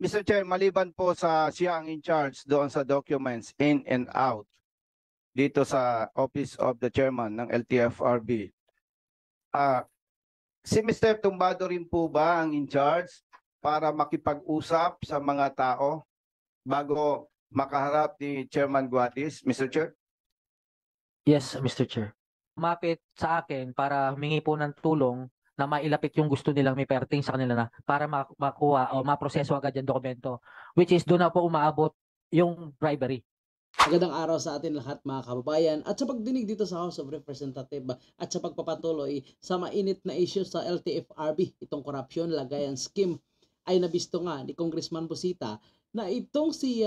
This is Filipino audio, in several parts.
Mr. Chair, maliban po sa siya ang in charge doon sa documents in and out dito sa Office of the Chairman ng LTFRB, si Mr. Tumbado rin po ba ang in charge para makipag-usap sa mga tao bago makaharap ni Chairman Guatis, Mr. Chair? Yes, Mr. Chair. Lumapit sa akin para humingi po ng tulong na mailapit yung gusto nilang may perting sa kanila na para makuha o maproseso agad yung dokumento, which is doon na po umaabot yung bribery. Magandang araw sa atin lahat mga kababayan at sa pagdinig dito sa House of Representatives at sa pagpapatuloy sa mainit na issue sa LTFRB, itong corruption, lagayan scheme, ay nabisto nga ni Congressman Busita na itong si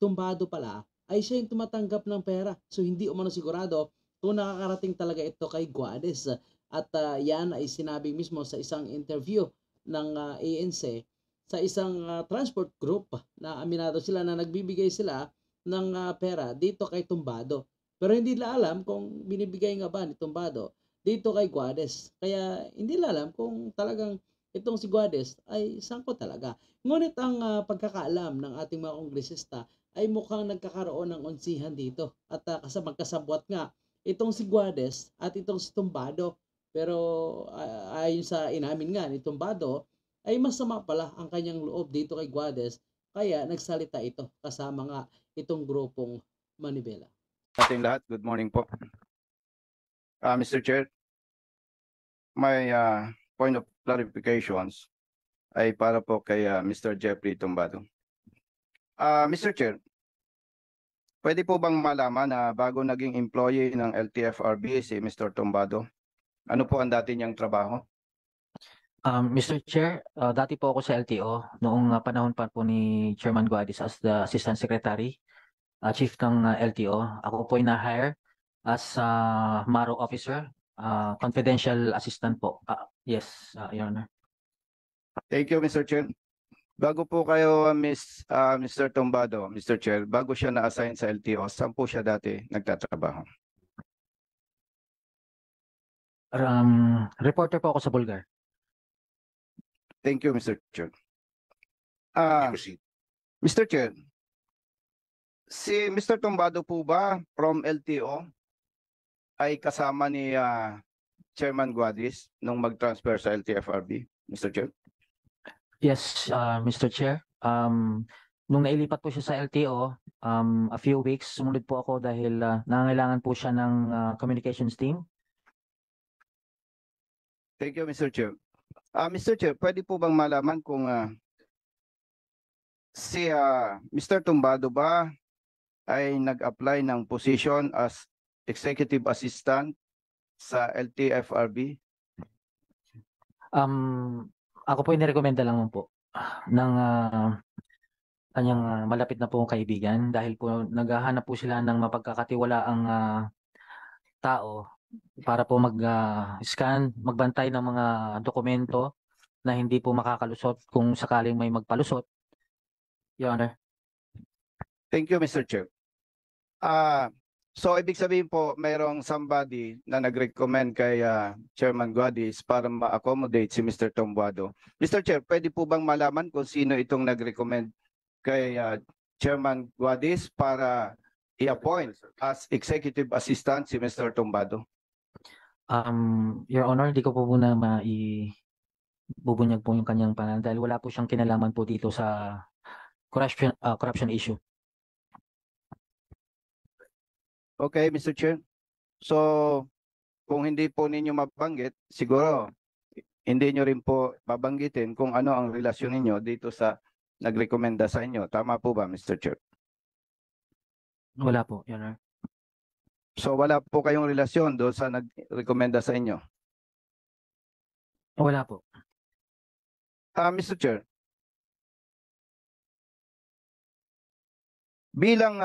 Tumbado pala ay siya yung tumatanggap ng pera. So hindi umano sigurado kung nakakarating talaga ito kay Guades. At yan ay sinabi mismo sa isang interview ng ANC sa isang transport group na aminado sila na nagbibigay sila ng pera dito kay Tumbado. Pero hindi nila alam kung binibigay nga ba ni Tumbado dito kay Guades. Kaya hindi nila alam kung talagang itong si Guades ay sangkot talaga. Ngunit ang pagkakaalam ng ating mga kongresista ay mukhang nagkakaroon ng unsihan dito. At magkasabwat nga itong si Guades at itong si Tumbado. Pero ayon sa inamin nga ni Tumbado, ay masama pala ang kanyang loob dito kay Guades. Kaya nagsalita ito kasama nga itong grupong Manibela. Ating lahat, good morning po. Mr. Chair, my point of clarifications ay para po kay Mr. Jeffrey Tumbado. Mr. Chair, pwede po bang malaman na bago naging employee ng LTFRB si Mr. Tumbado, ano po ang dati niyang trabaho? Mr. Chair, dati po ako sa LTO noong panahon pa po ni Chairman Guadis as the Assistant Secretary, Chief ng LTO. Ako po ay na-hire as Maro Officer, Confidential Assistant po. Yes, Your Honor. Thank you, Mr. Chair. Bago po kayo, Mr. Tumbado, Mr. Chair, bago siya na-assign sa LTO, saan po siya dati nagtatrabaho? Reporter po ako sa Bulgar. Thank you, Mr. Chair. Mr. Chair, si Mr. Tumbado po ba from LTO ay kasama ni Chairman Guadis nung mag-transfer sa LTFRB, Mr. Chair? Yes, Mr. Chair. Nung nailipat po siya sa LTO, a few weeks, sumunod po ako dahil nangangailangan po siya ng communications team. Thank you, Mr. Chair. Mr. Chair, pwede po bang malaman kung si Mr. Tumbado ba ay nag-apply ng position as Executive Assistant sa LTFRB? Ako po inirekomenda lang po ng kanyang malapit na pong kaibigan dahil po naghahanap po sila ng mapagkakatiwalaang tao para po mag-scan, magbantay ng mga dokumento na hindi po makakalusot kung sakaling may magpalusot. Your Honor. Thank you, Mr. Chair. So ibig sabihin po, mayroong somebody na nag-recommend kay Chairman Guadis para ma-accommodate si Mr. Tumbado. Mr. Chair, pwede po bang malaman kung sino itong nag-recommend kay Chairman Guadis para i-appoint as Executive Assistant si Mr. Tumbado? Your Honor, hindi ko po muna bubunyag po yung kanyang pangalan dahil wala po siyang kinalaman po dito sa corruption issue. Okay, Mr. Chair. So, kung hindi po ninyo mabanggit, siguro hindi nyo rin po babanggitin kung ano ang relasyon ninyo dito sa nagrekomenda sa inyo. Tama po ba, Mr. Chair? Wala po, Your Honor. So, wala po kayong relasyon doon sa nagrekomenda sa inyo? Wala po. Mr. Chair, bilang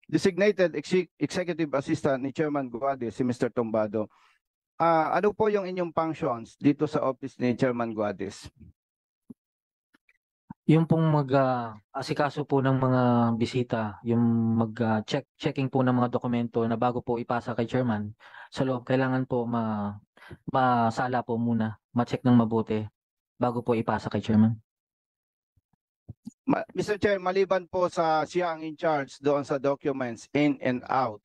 designated executive assistant ni Chairman Guadis, si Mr. Tumbado, ano po yung inyong functions dito sa office ni Chairman Guadis? Yung pong mag-asikaso po ng mga bisita, yung mag-checking po ng mga dokumento na bago po ipasa kay Chairman, sa loob kailangan po masala po muna, ma-check ng mabuti bago po ipasa kay Chairman. Mr. Chair, maliban po sa siya ang in charge doon sa documents in and out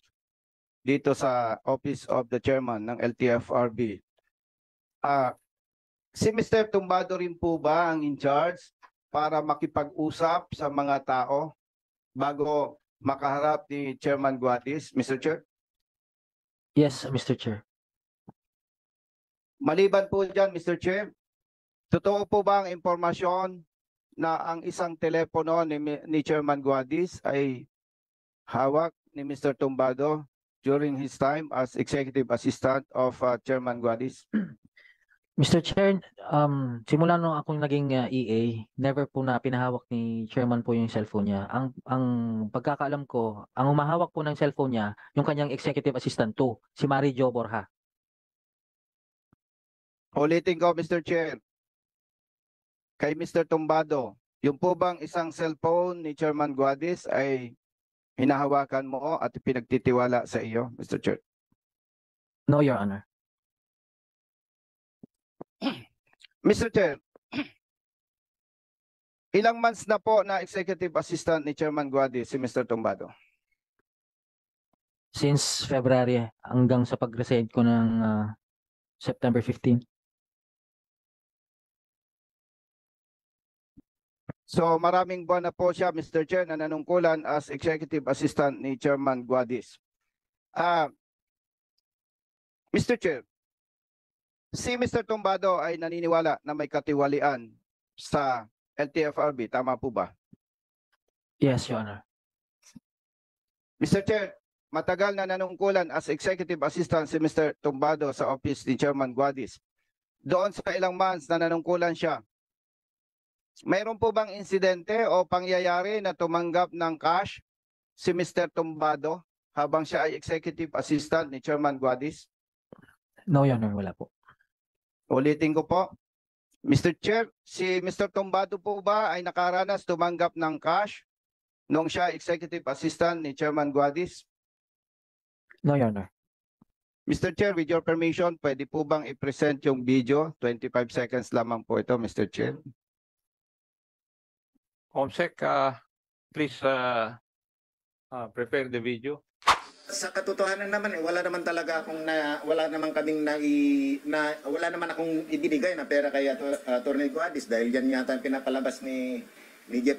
dito sa Office of the Chairman ng LTFRB. Si Mr. Tumbado rin po ba ang in charge para makipag-usap sa mga tao bago makaharap ni Chairman Guadis, Mr. Chair? Yes, Mr. Chair. Maliban po dyan, Mr. Chair, totoo po ba ang impormasyon na ang isang telepono ni Chairman Guadis ay hawak ni Mr. Tumbado during his time as Executive Assistant of Chairman Guadis? Mr. Chair, simula nung akong naging EA, never po na pinahawak ni Chairman po yung cellphone niya. Ang pagkakaalam ko, ang umahawak po ng cellphone niya, yung kanyang Executive Assistant 2, si Mary Jo Borja. Ulitin ko, Mr. Chair. Kay Mr. Tumbado, yung po bang isang cellphone ni Chairman Guadis ay hinahawakan mo at pinagtitiwala sa iyo, Mr. Chair? No, Your Honor. Mr. Chair, ilang months na po na Executive Assistant ni Chairman Guadis si Mr. Tumbado? Since February hanggang sa pag-resign ko ng September 15. So maraming buwan na po siya, Mr. Chair, na nanungkulan as Executive Assistant ni Chairman Guadis. Mr. Chair, si Mr. Tumbado ay naniniwala na may katiwalian sa LTFRB, tama po ba? Yes, Your Honor. Mr. Chair, matagal na nanungkulan as Executive Assistant si Mr. Tumbado sa office ni Chairman Guadis. Doon sa ilang months na nanungkulan siya, mayroon po bang insidente o pangyayari na tumanggap ng cash si Mr. Tumbado habang siya ay Executive Assistant ni Chairman Guadis? No, Your Honor, wala po. Ulitin ko po. Mr. Chair, si Mr. Tumbado po ba ay nakaranas tumanggap ng cash nung siya Executive Assistant ni Chairman Guadis? No, Your Honor. Mr. Chair, with your permission, pwede po bang i-present yung video? 25 seconds lamang po ito, Mr. Chair. Comsec, please prepare the video. Sa katotohanan naman wala naman talaga akong wala naman kaming wala naman akong ibinigay na pera kay Attorney Guadis dahil yan yata ang pinapalabas ni Jeff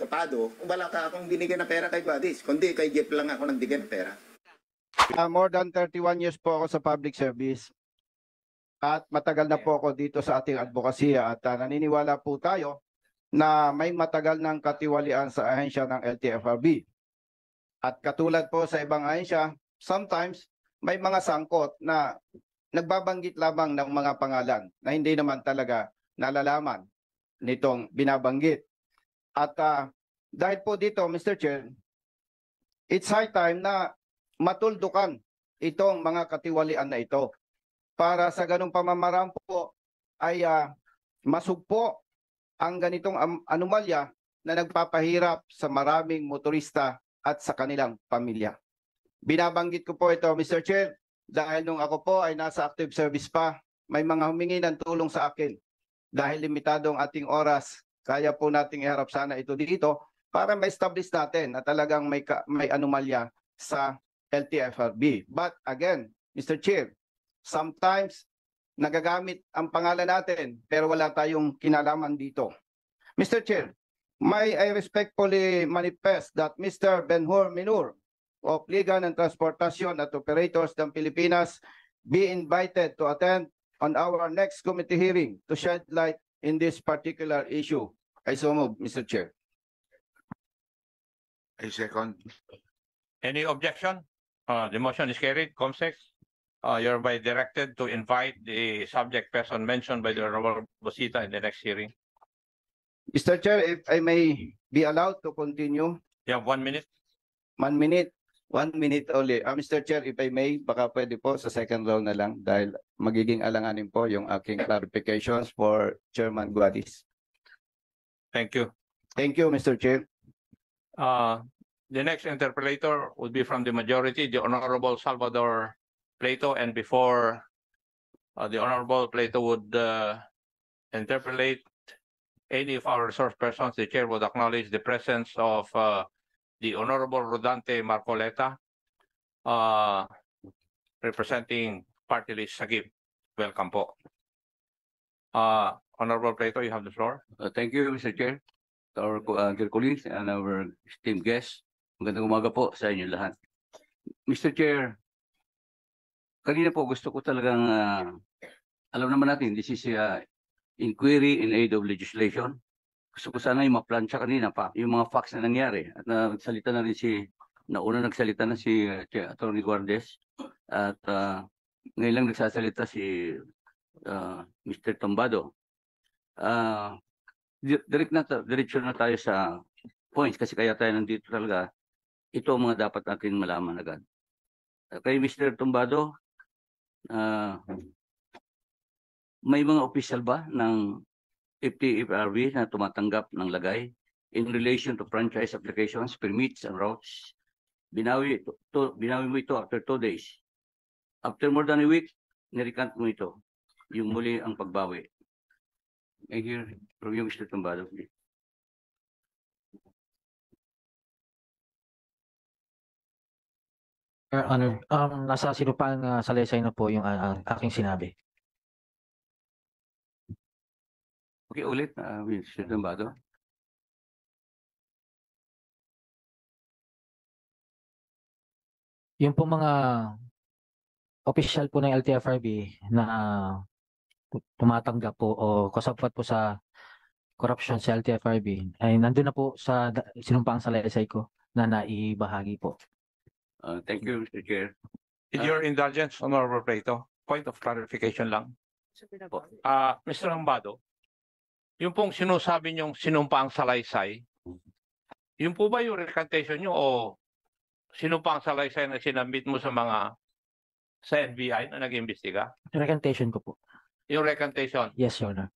Topado. Wala ka akong binigay na pera kay Guadis, kundi kay Jeff lang ako nagbigay ng pera. More than 31 years po ako sa public service at matagal na po ako dito sa ating advokasya at naniniwala po tayo na may matagal ng katiwalian sa ahensya ng LTFRB. At katulad po sa ibang ahensya, sometimes may mga sangkot na nagbabanggit lamang ng mga pangalan na hindi naman talaga nalalaman nitong binabanggit. At dahil po dito, Mr. Chair, it's high time na matuldukan itong mga katiwalian na ito para sa ganung pamamaraan po ay masugpo ang ganitong anomalya na nagpapahirap sa maraming motorista at sa kanilang pamilya. Binabanggit ko po ito, Mr. Chair, dahil nung ako po ay nasa active service pa, may mga humingi ng tulong sa akin. Dahil limitado ang ating oras, kaya po nating iharap sana ito dito para ma-establish natin na talagang may anomalya sa LTFRB. But again, Mr. Chair, sometimes nagagamit ang pangalan natin pero wala tayong kinalaman dito. Mr. Chair, may I respectfully manifest that Mr. Benhur Minur of Liga ng Transportasyon at Operators ng Pilipinas be invited to attend on our next committee hearing to shed light in this particular issue. I so move, Mr. Chair. I second. Any objection? The motion is carried. Comsec, you're by directed to invite the subject person mentioned by the Honorable Bosita in the next hearing. Mr. Chair, if I may be allowed to continue. You have 1 minute. 1 minute. 1 minute only. Mr. Chair, if I may, baka pwede po sa second round na lang dahil magiging alanganin po yung aking clarifications for Chairman Guadis. Thank you. Thank you, Mr. Chair. The next interpolator would be from the majority, the Honorable Salvador Plato, and before the Honorable Plato would interpolate, any of our resource persons, the chair would acknowledge the presence of the Honorable Rodante Marcoleta, representing Party List Sagip. Welcome po. Honorable Plato, you have the floor. Thank you, Mr. Chair, to our dear colleagues and our esteemed guests. Magandang umaga po sa inyo lahat. Mr. Chair, kanina po gusto ko talagang, alam naman natin, this is inquiry in aid of legislation. Gusto ko sana yung ma-plancha kanina pa, yung mga facts na nangyari. At nagsalita na rin nauna nagsalita na si Attorney Guardes. At ngayon lang nagsasalita si Mr. Tombado. Diretso na tayo sa points kasi kaya tayo nandito talaga. Ito ang mga dapat natin malaman agad. Kay Mr. Tombado, may mga official ba ng FTFRB na tumatanggap ng lagay in relation to franchise applications, permits, and routes? Binawi mo ito after 2 days. After more than a week, nirikant mo ito. Yung muli ang pagbawi. I hear from you, Mr. Tombado. Your Honor, nasa sinupang salaysay na po yung aking sinabi. Okay, ulit, Mr. Tombado. Yung po mga official po ng LTFRB na tumatanggap po o kasabwat po sa corruption sa LTFRB ay nandun na po sa sinumpang salaysay ko na naibahagi po. Thank you, Mr. Chair. With your indulgence, Honorable Plato, point of clarification lang. Mr. Ambado, yung pong sinusabi niyong sinumpaang salaysay, yun po ba yung recantation niyo o sinumpaang salaysay na sinambit mo sa NBI na nag-imbestiga? Recantation ko po. Yung recantation. Yes, Your Honor.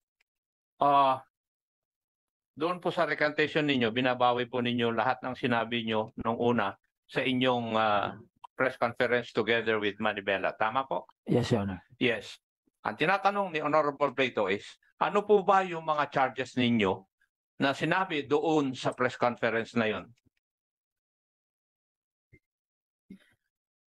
Doon po sa recantation ninyo, binabawi po ninyo lahat ng sinabi nyo nung una sa inyong press conference together with Manibela. Tama po? Yes, Your Honor. Yes. Ang tinatanong ni Honorable Plato is, ano po ba yung mga charges ninyo na sinabi doon sa press conference na yon?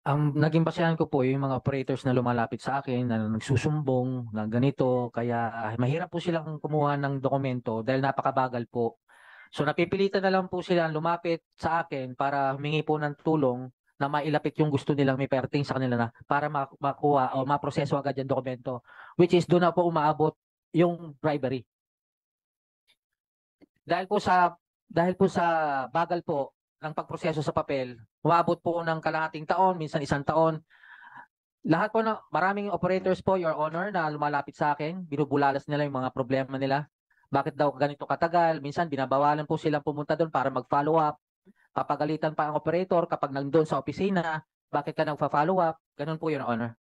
Ang naging basehan ko po yung mga operators na lumalapit sa akin na nagsusumbong na ganito kaya mahirap po silang kumuha ng dokumento dahil napakabagal po. So napipilitan na lang po sila lumapit sa akin para humingi po ng tulong na mailapit yung gusto nilang may perting sa kanila na para makuha o maproseso agad yung dokumento, which is doon na po umaabot yung bribery. Dahil po sa bagal po ng pagproseso sa papel, umabot po ng kalahating taon, minsan 1 taon. Lahat po maraming operators po, Your Honor, na lumalapit sa akin, binubulalas nila yung mga problema nila. Bakit daw ganito katagal? Minsan binabawalan po silang pumunta doon para mag-follow up. Papagalitan pa ang operator kapag nandun sa opisina. Bakit ka nagpa-follow up? Ganun po, Your Honor.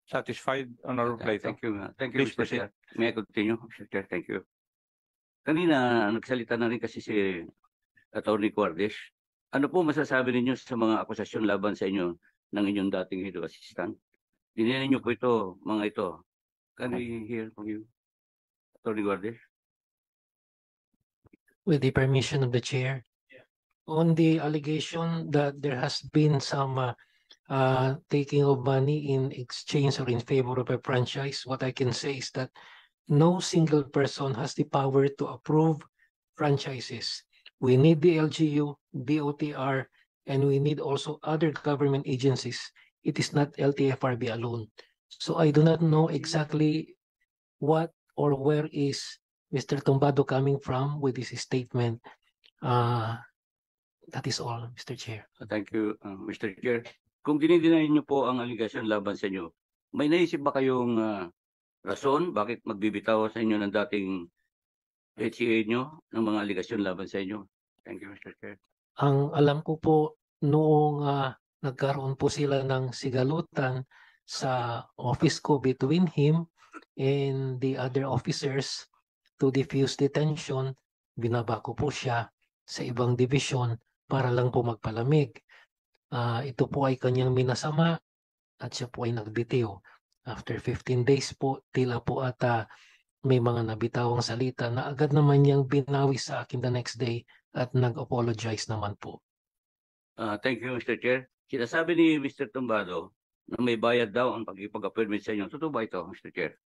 Satisfied, Honorable Plato? Thank you. Thank you, Please Mr. proceed. Chair. May I continue, Mr. Chair? Thank you. Kanina, nagsalita na rin kasi si Attorney Guardes. Ano po masasabi ninyo sa mga akusasyon laban sa inyo ng inyong dating head of assistant? Dinilin niyo po ito, mga ito. Can we hear from you, Attorney Guardes? With the permission of the chair. On the allegation that there has been some taking of money in exchange or in favor of a franchise, what I can say is that no single person has the power to approve franchises. We need the LGU, DOTR, and we need also other government agencies. It is not LTFRB alone. So I do not know exactly what or where is Mr. Tombado coming from with this statement. That is all, Mr. Chair. Thank you, Mr. Chair. Kung dinidinayin niyo po ang allegation laban sa inyo, may naisip ba kayong rason bakit magbibitaw sa inyo ng dating HCA nyo ng mga allegation laban sa inyo? Thank you, Mr. Chair. Ang alam ko po, noong nagkaroon po sila ng sigalutan sa office ko between him and the other officers to diffuse the tension, binaba ko po siya sa ibang division para lang po magpalamig. Ito po ay kanyang minasama at siya po ay nagbitiw. After 15 days po, tila po at may mga nabitawang salita na agad naman niyang binawi sa akin the next day at nag-apologize naman po. Thank you, Mr. Chair. Sinasabi ni Mr. Tumbado na may bayad daw ang pag-appointment sa inyo. Totoo ba ito, Mr. Chair?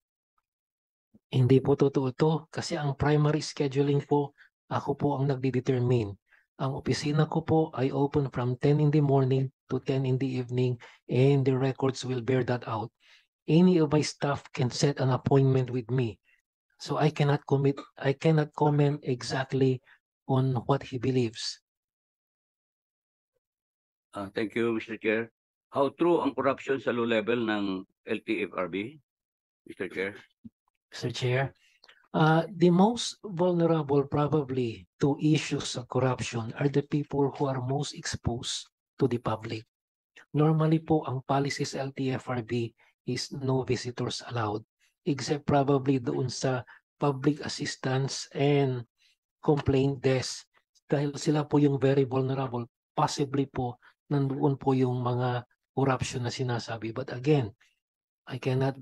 Hindi po totoo ito kasi ang primary scheduling po, ako po ang nagdi-determine. Ang opisina ko po ay open from 10 in the morning to 10 in the evening and the records will bear that out. Any of my staff can set an appointment with me. So I cannot comment exactly on what he believes. Thank you, Mr. Chair. How true ang corruption sa low level ng LTFRB, Mr. Chair? Mr. Chair, the most vulnerable probably to issues of corruption are the people who are most exposed to the public. Normally po, ang policy sa LTFRB is no visitors allowed, except probably doon sa public assistance and complaint desk. Dahil sila po yung very vulnerable, possibly po, nandoon po yung mga corruption na sinasabi. But again, I cannot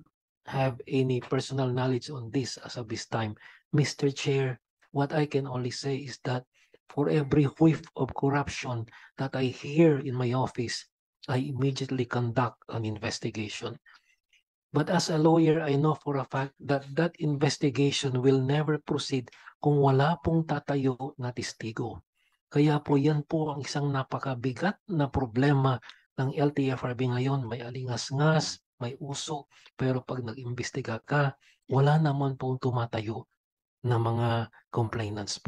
have any personal knowledge on this as of this time. Mr. Chair, what I can only say is that for every whiff of corruption that I hear in my office, I immediately conduct an investigation. But as a lawyer, I know for a fact that that investigation will never proceed kung wala pong tatayo na testigo. Kaya po yan po ang isang napakabigat na problema ng LTFRB ngayon. May alingas-ngas, may uso, pero pag nag-imbestiga ka, wala naman pong tumatayo na mga complainants.